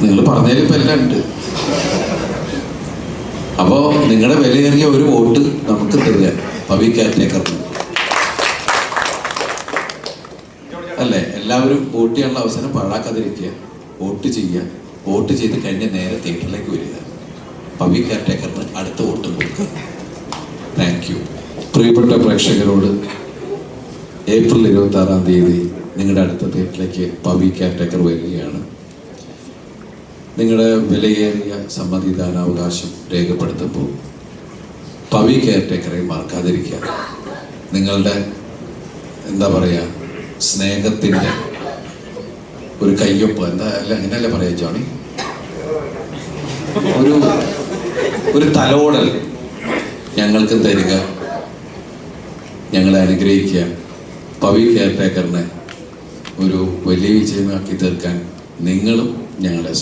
നിങ്ങൾ പറഞ്ഞതിൽ ഇപ്പം എല്ലാം ഉണ്ട്. അപ്പോൾ നിങ്ങളുടെ വിലയേറിയ ഒരു വോട്ട് നമുക്ക് തരിക പവി കെയർടേക്കറിന് അല്ലേ? എല്ലാവരും വോട്ട് ചെയ്യാനുള്ള അവസരം പാഴാക്കാതിരിക്കുക, വോട്ട് ചെയ്യുക. വോട്ട് ചെയ്ത് കഴിഞ്ഞ് നേരെ തിയേറ്ററിലേക്ക് വരിക. പവി കെയർടേക്കറിന് അടുത്ത വോട്ട് കൊടുക്കുക. Thank you. പ്രിയപ്പെട്ട പ്രേക്ഷകരോട് ഏപ്രിൽ 26-ാം തീയതി നിങ്ങളുടെ അടുത്ത തിയേറ്ററിലേക്ക് പവി കെയർടേക്കർ വരികയാണ്. നിങ്ങളുടെ വിലയേറിയ സമ്മതിദാനാവകാശം രേഖപ്പെടുത്തുമ്പോൾ പവി കെയർടേക്കറെ മറക്കാതിരിക്കുക. നിങ്ങളുടെ എന്താ പറയുക, സ്നേഹത്തിൻ്റെ ഒരു കയ്യൊപ്പ്, എന്താ അല്ല അങ്ങനെയല്ല പറയാ ജോണി, ഒരു തലോടൽ ഞങ്ങൾക്ക് തരിക, ഞങ്ങളെ അനുഗ്രഹിക്കുക. പവി കെയർടേക്കറിനെ ഒരു വലിയ വിജയമാക്കി തീർക്കാൻ നിങ്ങളും ഞങ്ങളെ